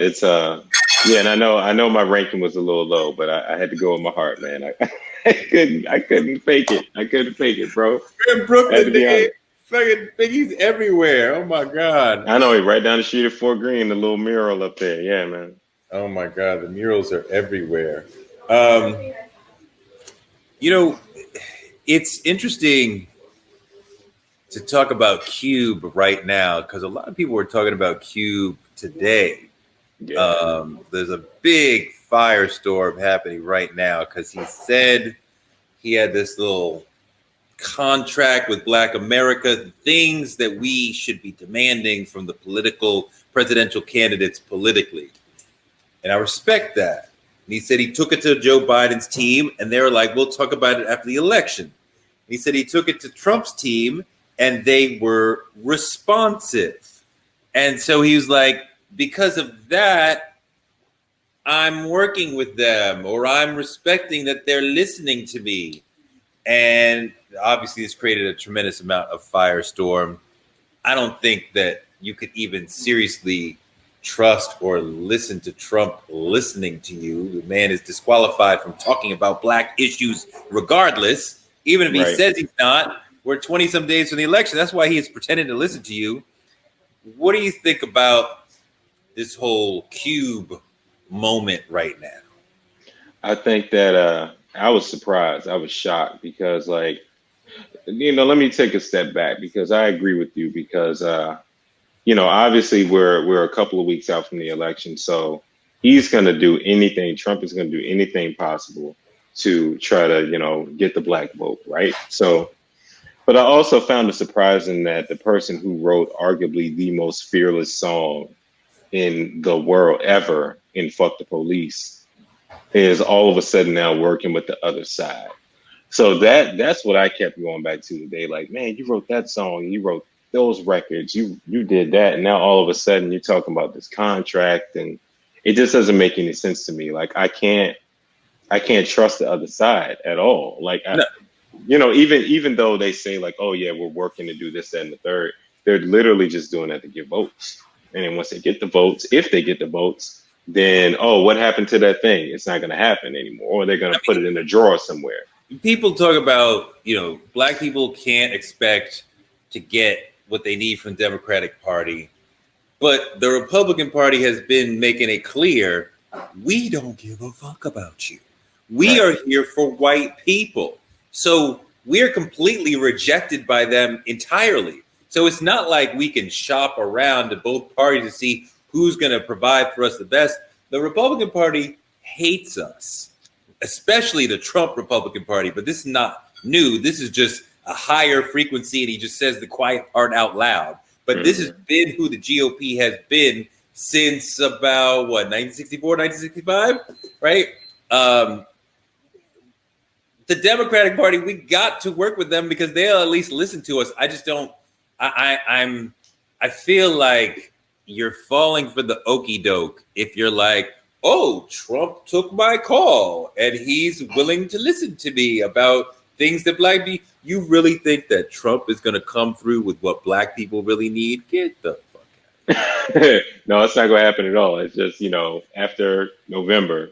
It's Yeah, and I know my ranking was a little low, but I had to go with my heart, man. I couldn't fake it. I couldn't fake it, bro. We're in I had to Brooklyn, be nigga. honest. Fucking Biggie's everywhere. Oh my god. I know he right down the street at Fort Greene, the little mural up there. Yeah, man. Oh my god. The murals are everywhere. Um, you know, it's interesting to talk about Cube right now because a lot of people were talking about Cube today. Yeah. There's a big firestorm happening right now because he said he had this little contract with Black America, things that we should be demanding from the presidential candidates politically. And I respect that. And he said he took it to Joe Biden's team, and they were like, we'll talk about it after the election. He said he took it to Trump's team, and they were responsive. And so he was like, because of that, I'm working with them, or I'm respecting that they're listening to me. And obviously, it's created a tremendous amount of firestorm. I don't think that you could even seriously trust or listen to Trump listening to you. The man is disqualified from talking about Black issues regardless, even if he says he's not. We're 20 some days from the election. That's why he is pretending to listen to you. What do you think about this whole Cube moment right now? I think that I was surprised. I was shocked because, like, let me take a step back because I agree with you because, obviously we're a couple of weeks out from the election. So he's going to do anything. Trump is going to do anything possible to try to, get the Black vote. Right. So, but I also found it surprising that the person who wrote arguably the most fearless song in the world ever in Fuck the Police is all of a sudden now working with the other side. So that's what I kept going back to today. Like, man, you wrote that song, you wrote those records, you did that, and now all of a sudden you're talking about this contract, and it just doesn't make any sense to me. Like, I can't trust the other side at all. Like, no. Even though they say like, oh yeah, we're working to do this, that, and the third, they're literally just doing that to get votes. And then once they get the votes, if they get the votes, then, oh, what happened to that thing? It's not going to happen anymore. Or they're going to put it in a drawer somewhere. People talk about, Black people can't expect to get what they need from the Democratic Party. But the Republican Party has been making it clear, we don't give a fuck about you. We are here for white people. So we're completely rejected by them entirely. So it's not like we can shop around to both parties to see who's going to provide for us the best. The Republican Party hates us, especially the Trump Republican Party. But this is not new. This is just a higher frequency, and he just says the quiet part out loud. But this has been who the GOP has been since about, 1964, 1965, right? The Democratic Party, we got to work with them because they'll at least listen to us. I just don't. I feel like you're falling for the okie doke if you're like, oh, Trump took my call and he's willing to listen to me about things that Black people. You really think that Trump is going to come through with what Black people really need? Get the fuck out. No, it's not going to happen at all. It's just, after November,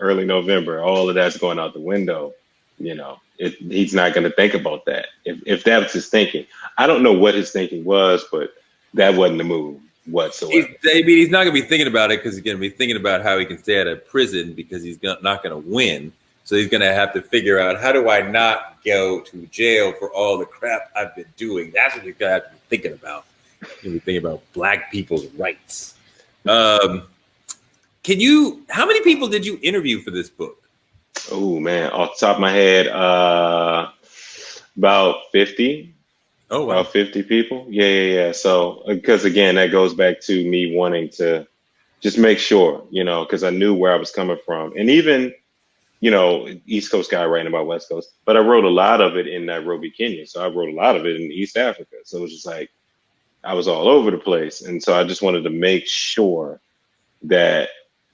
early November, all of that's going out the window. He's not going to think about that. If that was his thinking, I don't know what his thinking was, but that wasn't the move whatsoever. He's not going to be thinking about it because he's going to be thinking about how he can stay out of prison because he's not going to win. So he's going to have to figure out, how do I not go to jail for all the crap I've been doing? That's what he's going to have to be thinking about. He's going to be thinking about Black people's rights. How many people did you interview for this book? Oh man, off the top of my head, about 50. Oh, wow. About 50 people. Yeah. So, because again, that goes back to me wanting to just make sure, because I knew where I was coming from. And even, East Coast guy writing about West Coast, but I wrote a lot of it in Nairobi, Kenya. So I wrote a lot of it in East Africa. So it was just like, I was all over the place. And so I just wanted to make sure that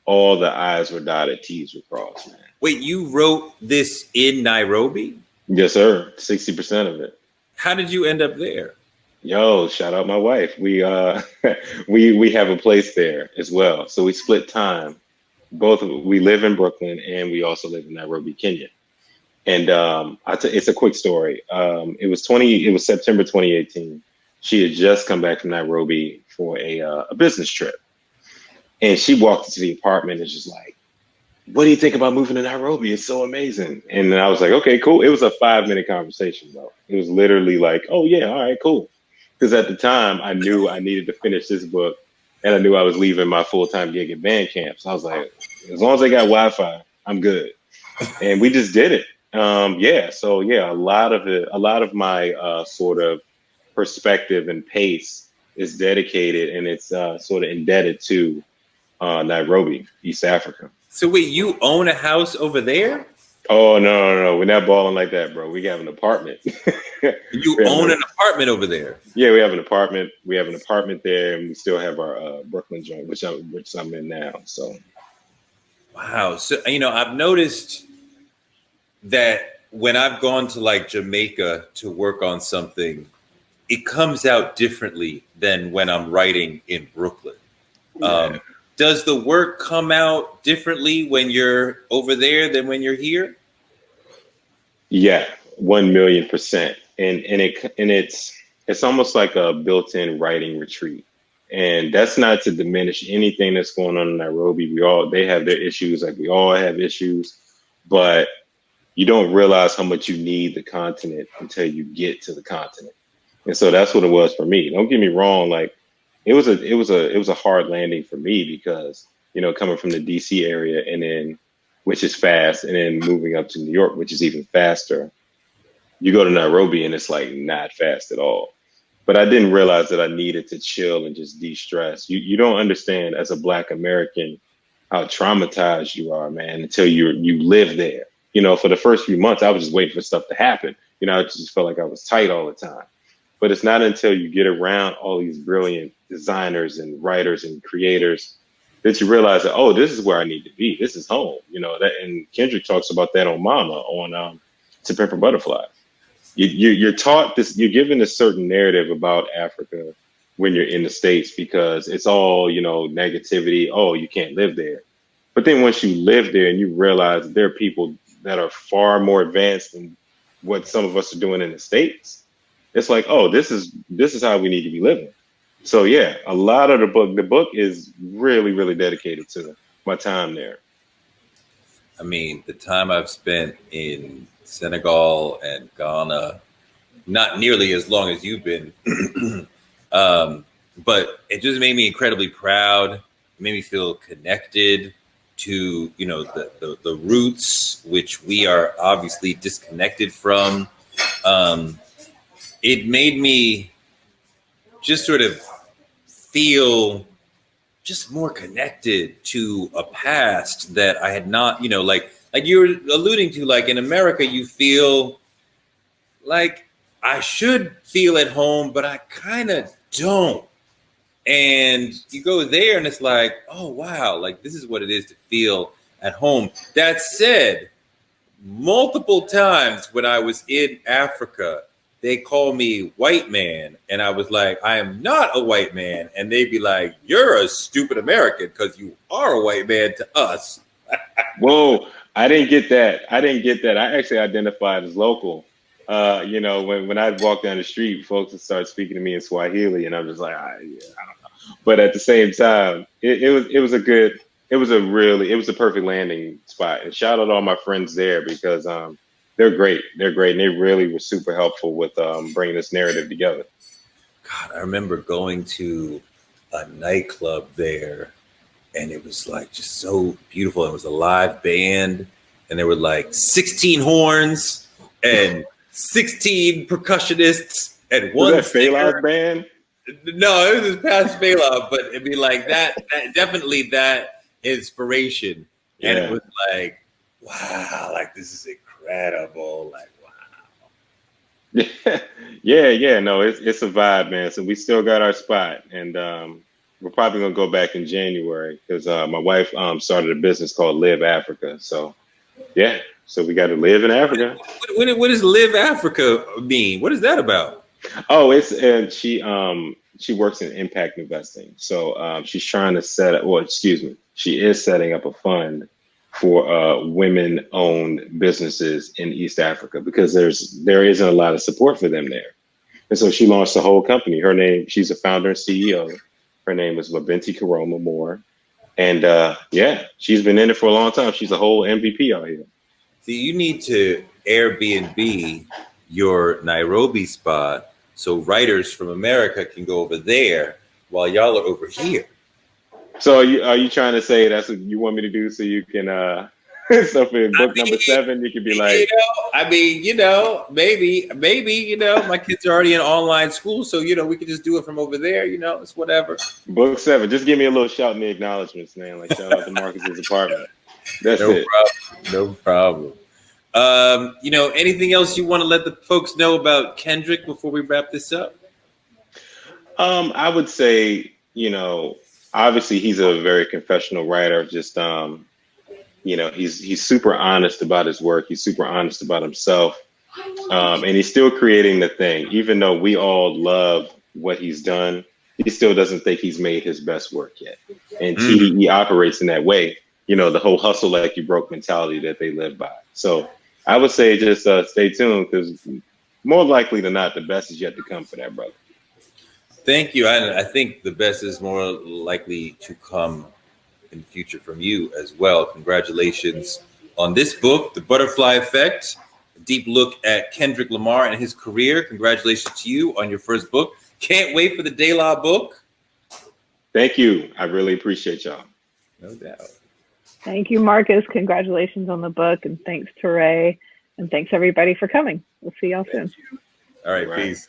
all the I's were dotted, T's were crossed, man. Wait, you wrote this in Nairobi? Yes, sir. 60% of it. How did you end up there? Yo, shout out my wife. We we have a place there as well. So we split time. both we live in Brooklyn and we also live in Nairobi, Kenya. And it's a quick story. It was September 2018. She had just come back from Nairobi for a business trip, and she walked into the apartment and just like, "What do you think about moving to Nairobi? It's so amazing." And then I was like, "Okay, cool." It was a 5-minute conversation, though. It was literally like, "Oh yeah, all right, cool." Because at the time, I knew I needed to finish this book, and I knew I was leaving my full-time gig at Bandcamp. So I was like, as long as I got Wi-Fi, I'm good. And we just did it. So yeah, a lot of my sort of perspective and pace is dedicated, and it's sort of indebted to Nairobi, East Africa. So wait, you own a house over there? Oh no, we're not balling like that, bro. We have an apartment. You own an apartment over there? Yeah, we have an apartment. We have an apartment there, and we still have our Brooklyn joint, which I'm in now. So, wow. So I've noticed that when I've gone to like Jamaica to work on something, it comes out differently than when I'm writing in Brooklyn. Yeah. Does the work come out differently when you're over there than when you're here? Yeah, 1,000,000%. And it's almost like a built-in writing retreat. And that's not to diminish anything that's going on in Nairobi. They have their issues, like we all have issues, but you don't realize how much you need the continent until you get to the continent. And so that's what it was for me. Don't get me wrong, like it was a hard landing for me because, coming from the DC area and then, which is fast, and then moving up to New York, which is even faster. You go to Nairobi and it's like not fast at all. But I didn't realize that I needed to chill and just de-stress. You don't understand as a Black American how traumatized you are, man, until you live there. For the first few months, I was just waiting for stuff to happen. I just felt like I was tight all the time. But it's not until you get around all these brilliant designers and writers and creators that you realize that, oh, this is where I need to be. This is home. And Kendrick talks about that on Mama on To Pimp a Butterfly. You're taught this, you're given a certain narrative about Africa when you're in the States because it's all, negativity. Oh, you can't live there. But then once you live there and you realize that there are people that are far more advanced than what some of us are doing in the States, it's like, oh, this is how we need to be living. So yeah, a lot of the book is really, really dedicated to my time there. I mean, the time I've spent in Senegal and Ghana, not nearly as long as you've been, but it just made me incredibly proud. It made me feel connected to, the roots, which we are obviously disconnected from. It made me just sort of feel just more connected to a past that I had not, like you were alluding to, like in America, you feel like I should feel at home, but I kind of don't. And you go there and it's like, oh, wow, like this is what it is to feel at home. That said, multiple times when I was in Africa, they call me white man. And I was like, I am not a white man. And they'd be like, you're a stupid American because you are a white man to us. Whoa, I didn't get that. I actually identified as local. When I walk down the street, folks would start speaking to me in Swahili, and I'm just like, I don't know. But at the same time, it was a perfect landing spot. And shout out to all my friends there because they're great. And they really were super helpful with bringing this narrative together. God, I remember going to a nightclub there, and it was like just so beautiful. It was a live band, and there were like 16 horns and 16 percussionists and one. Was that Fela band? No, it was past Fela, but it'd be like that definitely that inspiration. Yeah. And it was like, wow, like this is incredible. Like, wow. Yeah. No, it's a vibe, man. So we still got our spot, and we're probably gonna go back in January because my wife started a business called Live Africa. So yeah, so we got to live in Africa. What does Live Africa mean? What is that about? Oh, she works in impact investing. So she's trying to set up. Well, excuse me. she is setting up a fund for women-owned businesses in East Africa because there isn't a lot of support for them there. And so she launched the whole company. Her name, she's a founder and CEO. Her name is Mabinti Karoma Moore. And yeah, she's been in it for a long time. She's a whole MVP out here. See, you need to Airbnb your Nairobi spot so writers from America can go over there while y'all are over here. So are you trying to say that's what you want me to do so you can so for book number 7 you could be like, maybe my kids are already in online school, so we could just do it from over there, it's whatever. Book 7, just give me a little shout in the acknowledgments, man. Like shout out to Marcus's apartment. That's it. No problem. Anything else you want to let the folks know about Kendrick before we wrap this up? I would say, obviously he's a very confessional writer. Just, he's super honest about his work. He's super honest about himself. And he's still creating the thing. Even though we all love what he's done, he still doesn't think he's made his best work yet. And he operates in that way, the whole hustle like you broke mentality that they live by. So I would say just stay tuned because more likely than not, the best is yet to come for that brother. Thank you. I think the best is more likely to come in the future from you as well. Congratulations on this book, The Butterfly Effect, a deep look at Kendrick Lamar and his career. Congratulations to you on your first book. Can't wait for the De La book. Thank you. I really appreciate y'all. No doubt. Thank you, Marcus. Congratulations on the book. And thanks, Touré. And thanks, everybody, for coming. We'll see y'all soon. All right. Peace.